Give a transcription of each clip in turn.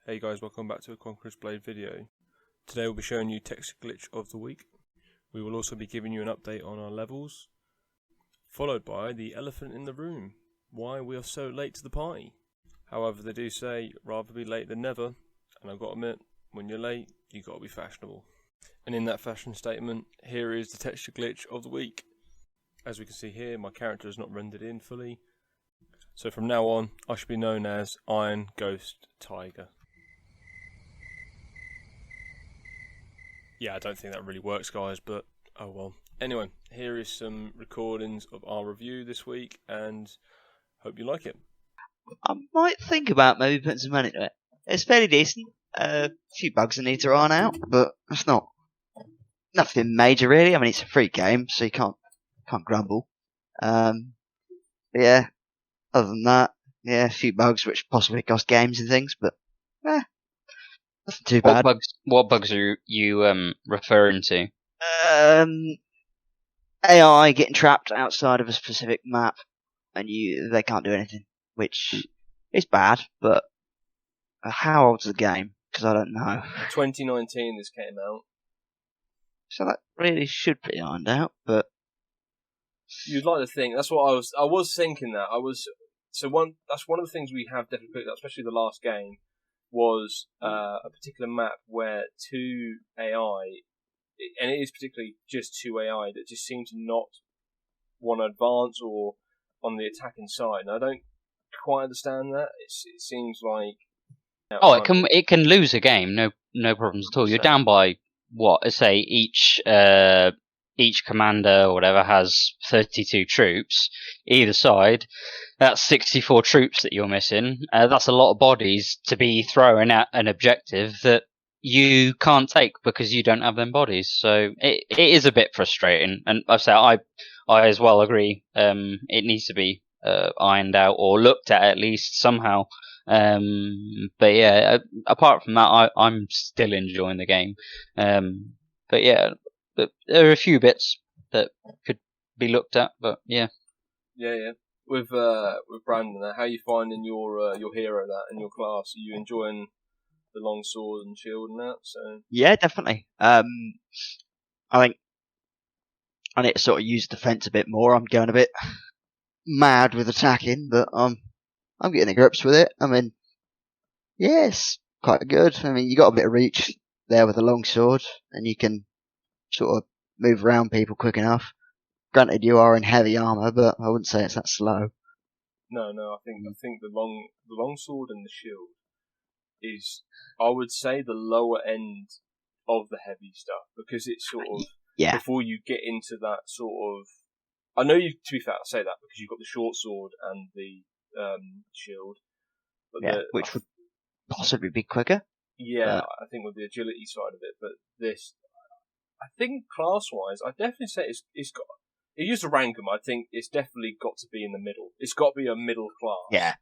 Hey guys, welcome back to a Conquerors Blade video. Today we'll be showing you text glitch of the week. We will also be giving you an update on our levels, followed by the elephant in the room, why we are so late to the party. However, they do say rather be late than never, and I've got to admit, when you're late, you've got to be fashionable. And in that fashion statement, here is the texture glitch of the week. As we can see here, my character is not rendered in fully, so from now on, I should be known as Iron Ghost Tiger. Yeah, I don't think that really works, guys, but oh well. Anyway, here is some recordings of our review this week, and hope you like it. I might think about maybe putting some money into it. It's fairly decent. A few bugs I need to iron out, but it's not nothing major really. I mean, it's a free game, so you can't grumble. But yeah, other than that, yeah, a few bugs which possibly cost games and things, but nothing too bad. What bugs are you referring to? AI getting trapped outside of a specific map, and they can't do anything, which is bad. But how old's the game? Because I don't know. 2019 this came out. So that really should be ironed out, but You'd like to think. That's what I was thinking that. That's one of the things we have definitely picked up, especially the last game, was a particular map where two AI, and it is particularly just two AI that just seem to not want to advance or on the attacking side. And I don't quite understand that. It seems like It can lose a game, no problems at all. You're down by what? Let's say each commander or whatever has 32 troops either side. That's 64 troops that you're missing. That's a lot of bodies to be throwing at an objective that you can't take because you don't have them bodies. So it is a bit frustrating. And I as well agree. It needs to be ironed out or looked at least somehow. But yeah, apart from that, I'm still enjoying the game. But yeah, there are a few bits that could be looked at. But yeah. Yeah. With Brandon, how are you finding your hero and your class? Are you enjoying the long sword and shield and that? So yeah, definitely. I think I need to sort of use defense a bit more. I'm going a bit mad with attacking, but I'm getting to grips with it. I mean, yeah, it's quite good. I mean, you got a bit of reach there with a long sword, and you can sort of move around people quick enough. Granted, you are in heavy armor, but I wouldn't say it's that slow. No, I think the long sword and the shield is, I would say, the lower end of the heavy stuff, because it's sort of before you get into that sort of. I know you. To be fair, I say that because you've got the short sword and the shield, but which would possibly be quicker. Yeah, I think with the agility side of it, but this, I think class-wise, I definitely say it's got. If you used to rank them, I think it's definitely got to be in the middle. It's got to be a middle class. Yeah.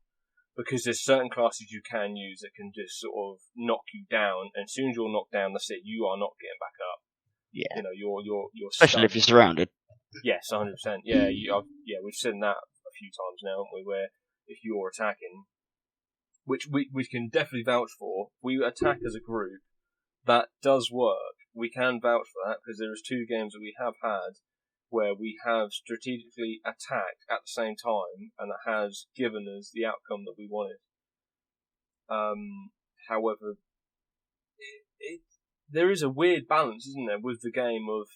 Because there's certain classes you can use that can just sort of knock you down, and as soon as you're knocked down, that's it. You are not getting back up. Yeah. You know, you're especially if you're surrounded. Yes, 100%. Yeah, we've seen that a few times now, haven't we? Where if you're attacking, which we can definitely vouch for, we attack as a group. That does work. We can vouch for that because there is 2 games that we have had where we have strategically attacked at the same time, and that has given us the outcome that we wanted. However, there is a weird balance, isn't there, with the game of.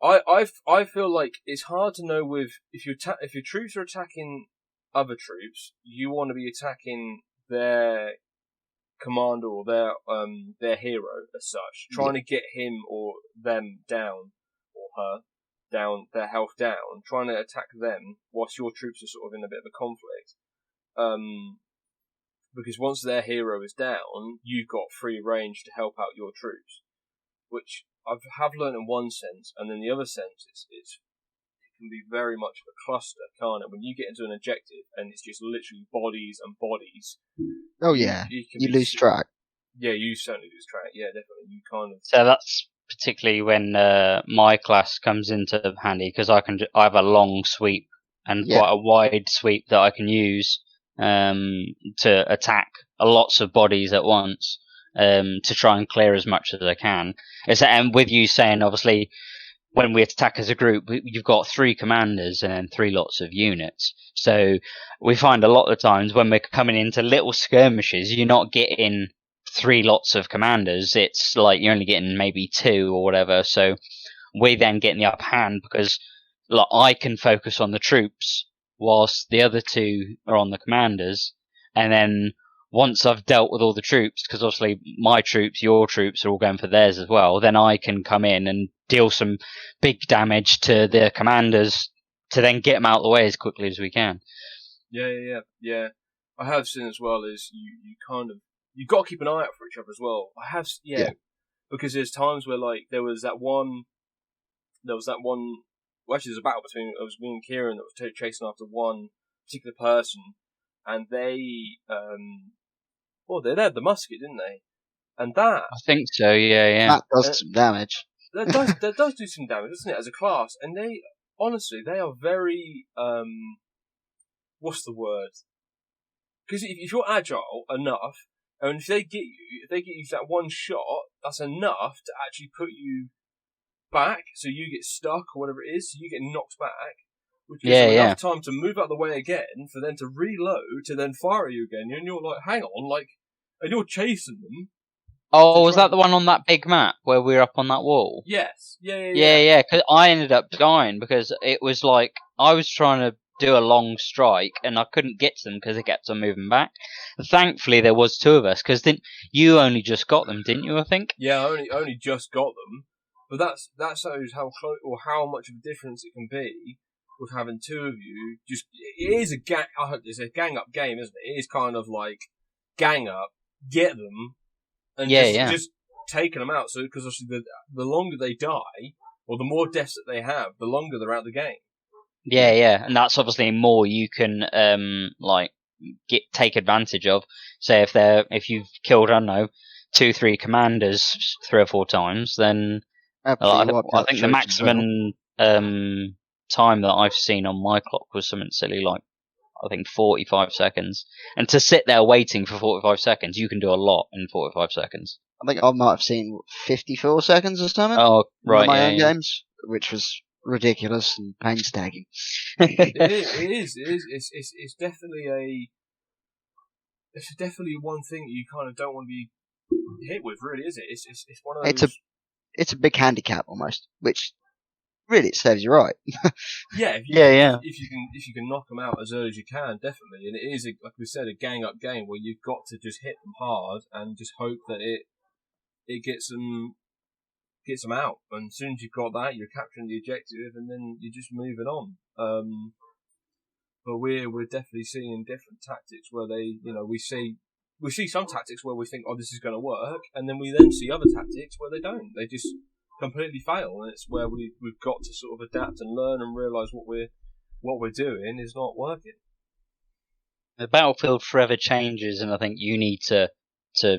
I feel like it's hard to know if your troops are attacking other troops, you want to be attacking their commander or their hero as such, trying to get him or them down. Her down, their health down, trying to attack them whilst your troops are sort of in a bit of a conflict. Because once their hero is down, you've got free range to help out your troops, which I have learned in one sense, and in the other sense, it can be very much of a cluster, can't it? When you get into an objective and it's just literally bodies and bodies. Oh yeah, you lose track. Yeah, you certainly lose track. Yeah, definitely. You kind of. So that's particularly when my class comes into handy, because I have a long sweep and quite a wide sweep that I can use to attack lots of bodies at once, to try and clear as much as I can. And with you saying, obviously, when we attack as a group, you've got 3 commanders and then 3 lots of units. So we find a lot of times when we're coming into little skirmishes, you're not getting 3 lots of commanders. It's like you're only getting maybe 2 or whatever. So we then get in the upper hand because like, I can focus on the troops whilst the other 2 are on the commanders. And then once I've dealt with all the troops, because obviously my troops, your troops are all going for theirs as well, then I can come in and deal some big damage to the commanders to then get them out of the way as quickly as we can. Yeah. I have seen as well is you got to keep an eye out for each other as well. Because there's times where like there was that one. Well, actually, there's a battle between me and Kieran that was chasing after one particular person, and they they had the musket, didn't they? And that I think so. Yeah. That does some damage. That does do some damage, doesn't it? As a class, and they are very what's the word? Because if you're agile enough, and if they get you that one shot, that's enough to actually put you back, so you get stuck or whatever it is, so you get knocked back, which gives them enough time to move out the way again, for them to reload, to then fire at you again, and you're like, hang on, like, and you're chasing them. Oh, was that the one on that big map where we were up on that wall? Yes. Yeah, because I ended up dying because it was like, I was trying to do a long strike and I couldn't get to them because they kept on moving back. Thankfully, there was 2 of us, because you only just got them, didn't you, I think? Yeah, I only just got them. But that shows how close or how much of a difference it can be with having 2 of you. Just it's a gang up game, isn't it? It is kind of like gang up, get them, and just taking them out. So because obviously the longer they die, or the more deaths that they have, the longer they're out the game. Yeah, and that's obviously more you can take advantage of. Say if you've killed, I don't know, 2-3 commanders 3 or 4 times, then. I think the maximum time that I've seen on my clock was something silly like, I think 45 seconds. And to sit there waiting for 45 seconds, you can do a lot in 45 seconds. I think I might have seen 54 seconds or something. Oh, right. In my own games, which was ridiculous and painstaking. It is. It's definitely one thing that you kind of don't want to be hit with, really, is it? It's one of those. It's a big handicap almost, which really it serves you right. If you can knock them out as early as you can, definitely. And it is, like we said, a gang up game where you've got to just hit them hard and just hope that it gets them out. And as soon as you've got that, you're capturing the objective, and then you're just moving on. But we're definitely seeing different tactics where we see some tactics where we think, oh, this is going to work, and then we then see other tactics where they don't. They just completely fail, and it's where we've got to sort of adapt and learn and realise what we're doing is not working. The battlefield forever changes, and I think you need to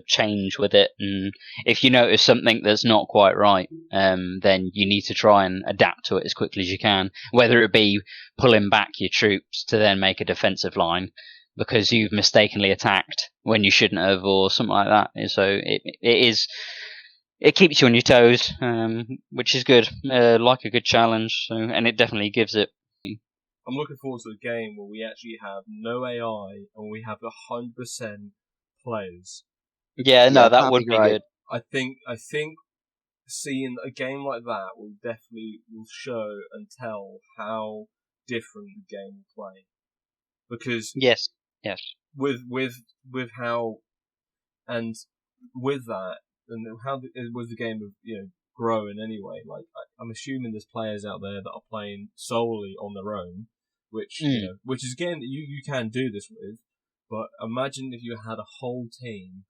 change with it. And if you notice something that's not quite right, then you need to try and adapt to it as quickly as you can, whether it be pulling back your troops to then make a defensive line because you've mistakenly attacked when you shouldn't have, or something like that. So it keeps you on your toes, which is good, like a good challenge. So, and it definitely gives it. I'm looking forward to a game where we actually have no AI and we have 100% players. Yeah, no, that would be good. I think seeing a game like that will show and tell how different the game will play. Because yes, with how, and with that, and how with the game of growing anyway. Like I'm assuming there's players out there that are playing solely on their own, which which is again you can do this with. But imagine if you had a whole team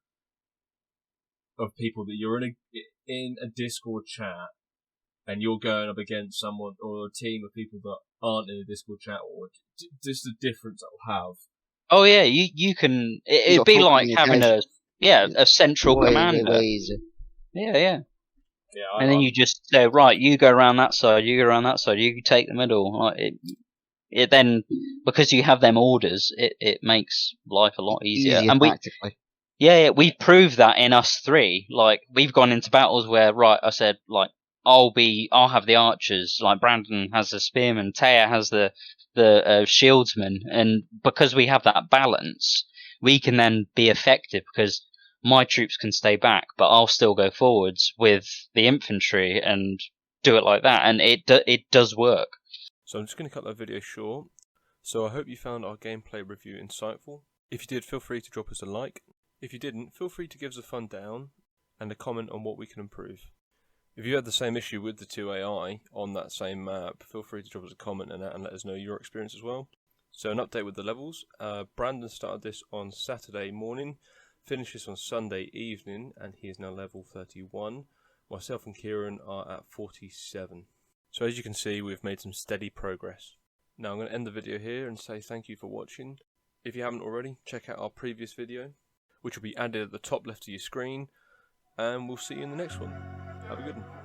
of people that you're in a Discord chat, and you're going up against someone or a team of people that aren't in a Discord chat, or just the difference it'll have. Oh yeah, you can. It'd be like having a central commander. Yeah. And then you just say, right, you go around that side, you go around that side, you take the middle. Like it then, because you have them orders, it makes life a lot easier. Easier And we, tactically. yeah, we proved that in us three. Like, we've gone into battles where, right, I said, like, I'll have the archers, like Brandon has the spearmen, Taya has the shieldsman, and because we have that balance, we can then be effective because my troops can stay back, but I'll still go forwards with the infantry and do it like that, and it does work. So I'm just going to cut that video short. So I hope you found our gameplay review insightful. If you did, feel free to drop us a like. If you didn't, feel free to give us a thumb down and a comment on what we can improve. If you had the same issue with the 2 AI on that same map, feel free to drop us a comment on that and let us know your experience as well. So an update with the levels. Brandon started this on Saturday morning, finished this on Sunday evening, and he is now level 31. Myself and Kieran are at 47. So as you can see, we've made some steady progress. Now I'm going to end the video here and say thank you for watching. If you haven't already, check out our previous video, which will be added at the top left of your screen, and we'll see you in the next one. Have a good one.